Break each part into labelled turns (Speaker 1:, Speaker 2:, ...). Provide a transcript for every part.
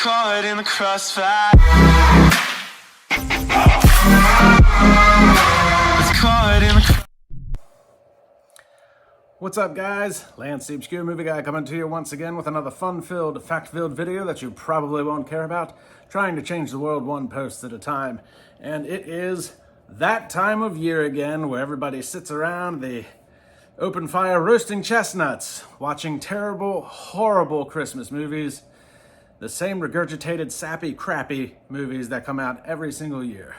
Speaker 1: caught in the crossfire. Was caught in the
Speaker 2: What's up, guys? Lance the Obscure Movie Guy coming to you once again with another fun-filled, fact-filled video that you probably won't care about, trying to change the world one post at a time. And it is that time of year again where everybody sits around the open fire roasting chestnuts, watching terrible, horrible Christmas movies, the same regurgitated, sappy, crappy movies that come out every single year.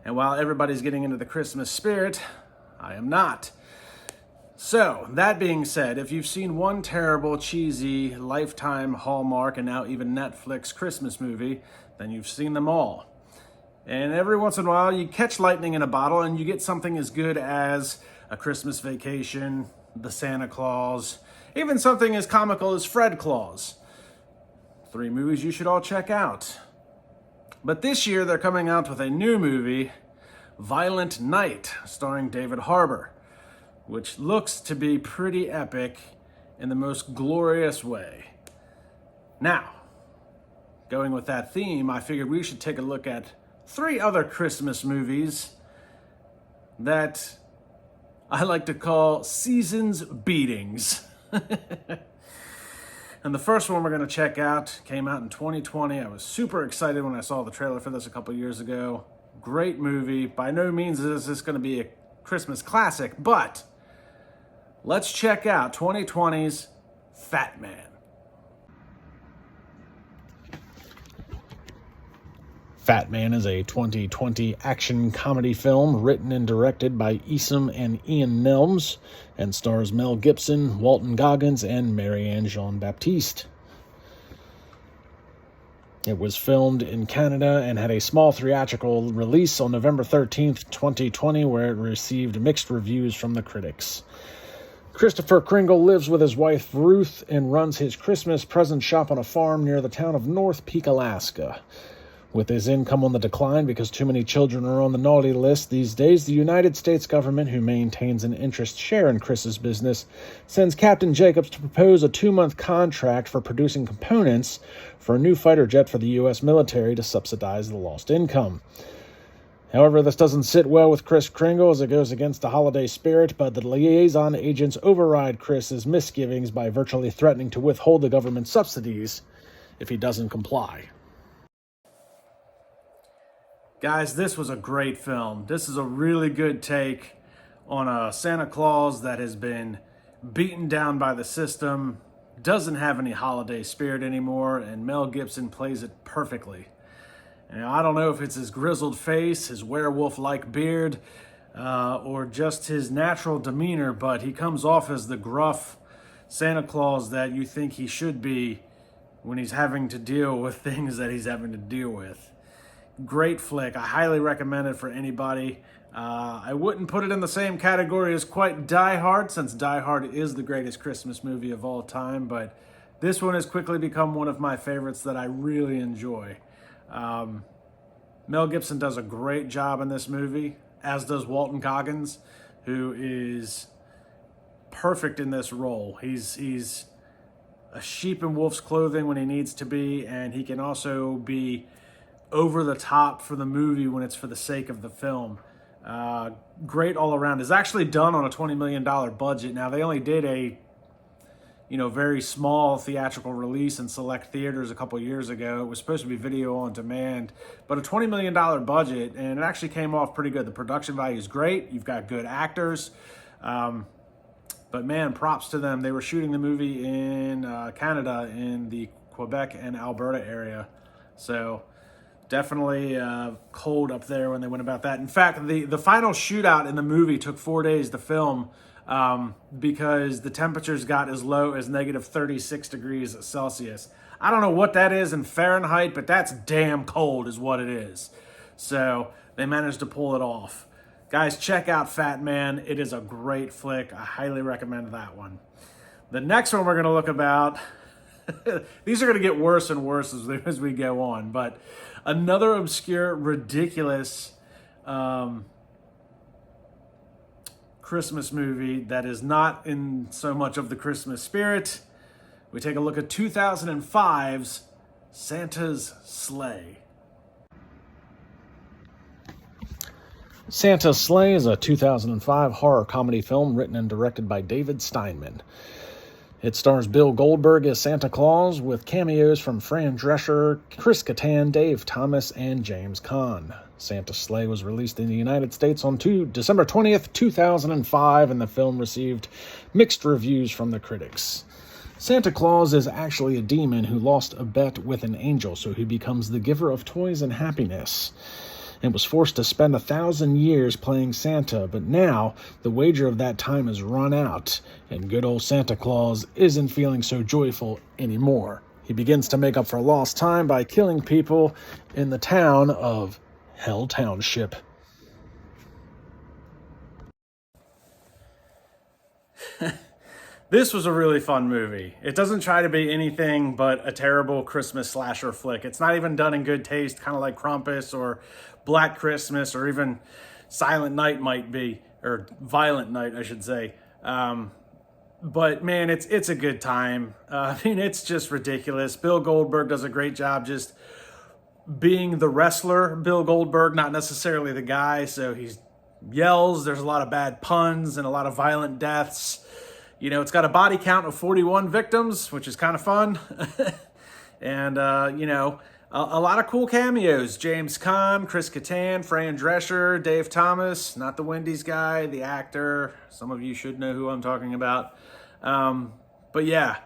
Speaker 2: And while everybody's getting into the Christmas spirit, I am not. So, that being said, if you've seen one terrible, cheesy, Lifetime, Hallmark, and now even Netflix Christmas movie, then you've seen them all. And every once in a while, you catch lightning in a bottle and you get something as good as A Christmas Vacation, The Santa Claus, even something as comical as Fred Claus. 3 movies you should all check out. But this year, they're coming out with a new movie, Violent Night, starring David Harbour, which looks to be pretty epic in the most glorious way. Now, going with that theme, I figured we should take a look at 3 other Christmas movies that I like to call season's beatings. And the first one we're going to check out came out in 2020. I was super excited when I saw the trailer for this a couple years ago. Great movie. By no means is this going to be a Christmas classic, but let's check out 2020's FATMAN. FATMAN is a 2020 action comedy film written and directed by Isom and Ian Nelms and stars Mel Gibson, Walton Goggins, and Marianne Jean-Baptiste. It was filmed in Canada and had a small theatrical release on November 13th, 2020, where it received mixed reviews from the critics. Christopher Kringle lives with his wife Ruth and runs his Christmas present shop on a farm near the town of North Peak, Alaska. With his income on the decline because too many children are on the naughty list these days, the United States government, who maintains an interest share in Chris's business, sends Captain Jacobs to propose a 2-month contract for producing components for a new fighter jet for the U.S. military to subsidize the lost income. However, this doesn't sit well with Chris Kringle as it goes against the holiday spirit, but the liaison agents override Chris's misgivings by virtually threatening to withhold the government subsidies if he doesn't comply. Guys, this was a great film. This is a really good take on a Santa Claus that has been beaten down by the system, doesn't have any holiday spirit anymore, and Mel Gibson plays it perfectly. And I don't know if it's his grizzled face, his werewolf-like beard, or just his natural demeanor, but he comes off as the gruff Santa Claus that you think he should be when he's having to deal with things that he's having to deal with. Great flick. I highly recommend it for anybody. I wouldn't put it in the same category as quite Die Hard, since Die Hard is the greatest Christmas movie of all time, but this one has quickly become one of my favorites that I really enjoy. Mel Gibson does a great job in this movie, as does Walton Goggins, who is perfect in this role. He's a sheep in wolf's clothing when he needs to be, and he can also be over the top for the movie when it's for the sake of the film. Great all around. It's actually done on a $20 million budget. Now, they only did a very small theatrical release in select theaters a couple years ago. It was supposed to be video on demand, but a $20 million budget, and it actually came off pretty good. The production value is great. You've got good actors. But man, props to them. They were shooting the movie in Canada, in the Quebec and Alberta area. So definitely cold up there when they went about that. In fact, the final shootout in the movie took 4 days to film because the temperatures got as low as negative 36 degrees Celsius. I don't know what that is in Fahrenheit, but that's damn cold is what it is. So they managed to pull it off. Guys, check out FATMAN. It is a great flick. I highly recommend that one. The next one we're going to look about, these are going to get worse and worse as we go on, but another obscure, ridiculous Christmas movie that is not in so much of the Christmas spirit. We take a look at 2005's Santa's Sleigh. Santa's Sleigh is a 2005 horror comedy film written and directed by David Steinman. It stars Bill Goldberg as Santa Claus, with cameos from Fran Drescher, Chris Kattan, Dave Thomas, and James Caan. Santa's Sleigh was released in the United States on December 20th, 2005, and the film received mixed reviews from the critics. Santa Claus is actually a demon who lost a bet with an angel, so he becomes the giver of toys and happiness, and was forced to spend 1,000 years playing Santa, but now the wager of that time has run out, and good old Santa Claus isn't feeling so joyful anymore. He begins to make up for lost time by killing people in the town of Hell Township. This was a really fun movie. It doesn't try to be anything but a terrible Christmas slasher flick. It's not even done in good taste, kind of like Krampus or Black Christmas or even Silent Night might be, or Violent Night, I should say. But man, it's a good time. I mean, it's just ridiculous. Bill Goldberg does a great job just being the wrestler, Bill Goldberg, not necessarily the guy. So he yells, there's a lot of bad puns and a lot of violent deaths. You know, it's got a body count of 41 victims, which is kind of fun. And, you know, a lot of cool cameos. James Caan, Chris Kattan, Fran Drescher, Dave Thomas, not the Wendy's guy, the actor. Some of you should know who I'm talking about. But yeah,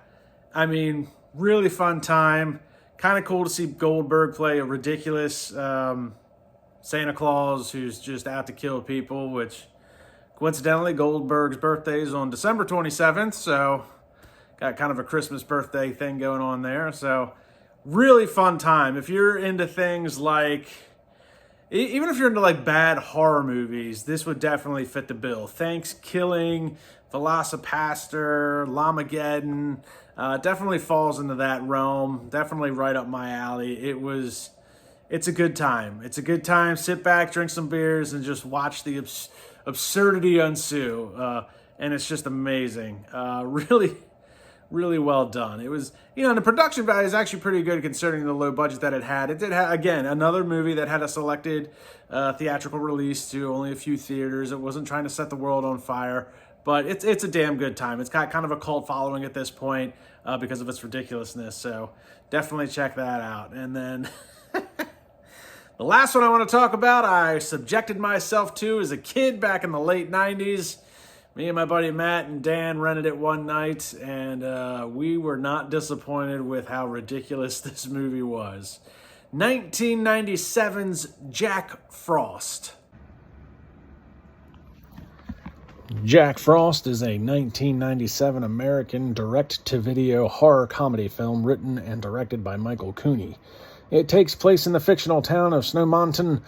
Speaker 2: I mean, really fun time. Kind of cool to see Goldberg play a ridiculous Santa Claus who's just out to kill people, which coincidentally, Goldberg's birthday is on December 27th, so got kind of a Christmas birthday thing going on there. So really fun time. If you're into things like, even if you're into like bad horror movies, this would definitely fit the bill. Thanksgiving, Velocipaster, Lamageddon, definitely falls into that realm. Definitely right up my alley. It's a good time. It's a good time. Sit back, drink some beers, and just watch the absurdity ensue. And it's just amazing. Really, really well done. It was, you know, the production value is actually pretty good considering the low budget that it had. It did have, again, another movie that had a selected theatrical release to only a few theaters. It wasn't trying to set the world on fire, but it's a damn good time. It's got kind of a cult following at this point because of its ridiculousness. So definitely check that out. And then the last one I want to talk about, I subjected myself to as a kid back in the late 90s. Me and my buddy Matt and Dan rented it one night, and we were not disappointed with how ridiculous this movie was. 1997's Jack Frost. Jack Frost is a 1997 American direct-to-video horror comedy film written and directed by Michael Cooney. It takes place in the fictional town of Snowmonton,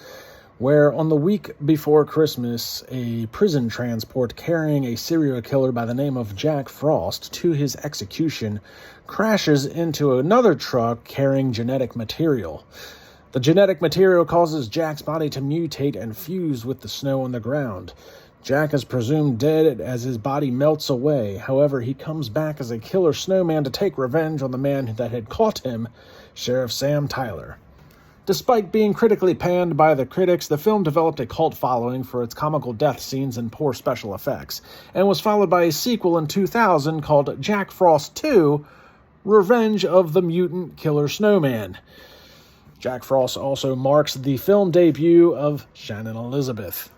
Speaker 2: where on the week before Christmas, a prison transport carrying a serial killer by the name of Jack Frost to his execution crashes into another truck carrying genetic material. The genetic material causes Jack's body to mutate and fuse with the snow on the ground. Jack is presumed dead as his body melts away. However, he comes back as a killer snowman to take revenge on the man that had caught him, Sheriff Sam Tyler. Despite being critically panned by the critics, the film developed a cult following for its comical death scenes and poor special effects, and was followed by a sequel in 2000 called Jack Frost 2, Revenge of the Mutant Killer Snowman. Jack Frost also marks the film debut of Shannon Elizabeth.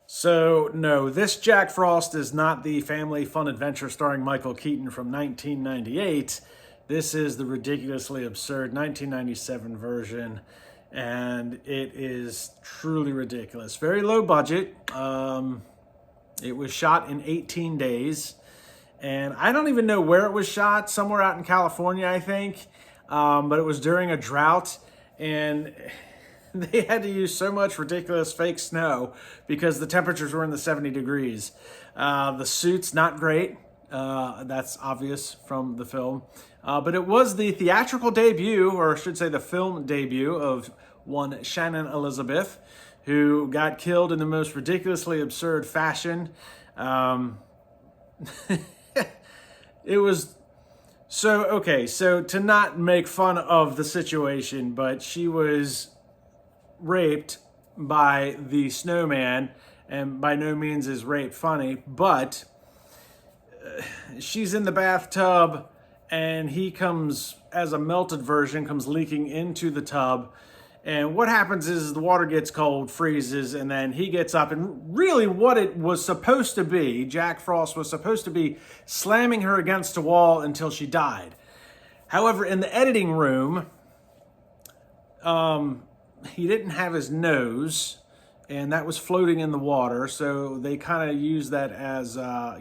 Speaker 2: So, no, this Jack Frost is not the family fun adventure starring Michael Keaton from 1998. This is the ridiculously absurd 1997 version, and it is truly ridiculous. Very low budget. It was shot in 18 days, and I don't even know where it was shot, somewhere out in California, I think, but it was during a drought, and they had to use so much ridiculous fake snow because the temperatures were in the 70 degrees. The suits, not great. That's obvious from the film. But it was the theatrical debut, or I should say the film debut, of one Shannon Elizabeth, who got killed in the most ridiculously absurd fashion. It was So to not make fun of the situation, but she was raped by the snowman, and by no means is rape funny, but she's in the bathtub and he comes, as a melted version, comes leaking into the tub. And what happens is the water gets cold, freezes, and then he gets up. And really what it was supposed to be, Jack Frost was supposed to be slamming her against a wall until she died. However, in the editing room, he didn't have his nose, and that was floating in the water. So they kind of used that as, a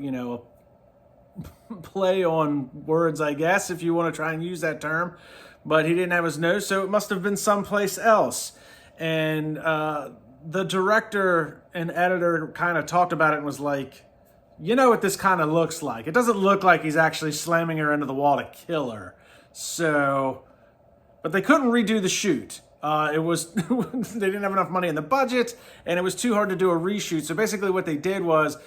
Speaker 2: play on words, I guess, if you want to try and use that term. But he didn't have his nose, so it must have been someplace else. And the director and editor kind of talked about it and was like, you know what this kind of looks like. It doesn't look like he's actually slamming her into the wall to kill her. So, but they couldn't redo the shoot. It was they didn't have enough money in the budget, and it was too hard to do a reshoot. So basically what they did was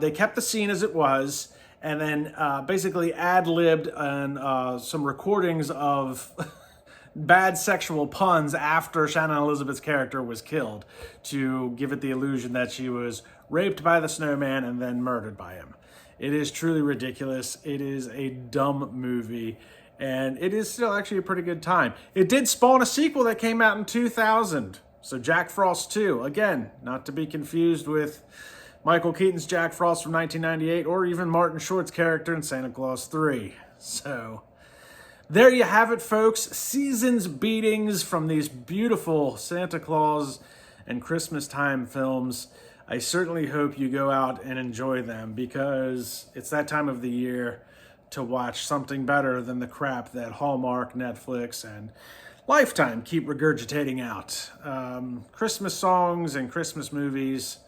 Speaker 2: they kept the scene as it was, and then basically ad-libbed and some recordings of bad sexual puns after Shannon Elizabeth's character was killed to give it the illusion that she was raped by the snowman and then murdered by him. It is truly ridiculous. It is a dumb movie, and it is still actually a pretty good time. It did spawn a sequel that came out in 2000. So Jack Frost 2, again, not to be confused with Michael Keaton's Jack Frost from 1998, or even Martin Short's character in Santa Claus 3. So there you have it, folks. Season's beatings from these beautiful Santa Claus and Christmas time films. I certainly hope you go out and enjoy them, because it's that time of the year to watch something better than the crap that Hallmark, Netflix, and Lifetime keep regurgitating out. Christmas songs and Christmas movies.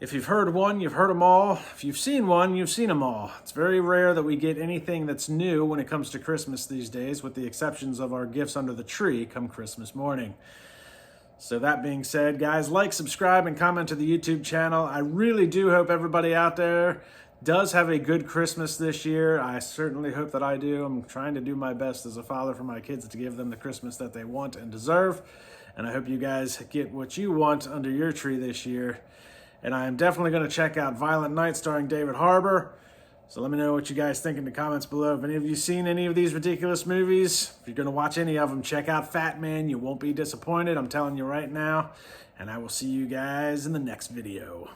Speaker 2: If you've heard one, you've heard them all. If you've seen one, you've seen them all. It's very rare that we get anything that's new when it comes to Christmas these days, with the exceptions of our gifts under the tree come Christmas morning. So that being said, guys, like, subscribe, and comment to the YouTube channel. I really do hope everybody out there does have a good Christmas this year. I certainly hope that I do. I'm trying to do my best as a father for my kids to give them the Christmas that they want and deserve. And I hope you guys get what you want under your tree this year. And I am definitely going to check out Violent Night starring David Harbour. So let me know what you guys think in the comments below. If any of you seen any of these ridiculous movies, if you're going to watch any of them, check out FATMAN. You won't be disappointed. I'm telling you right now. And I will see you guys in the next video.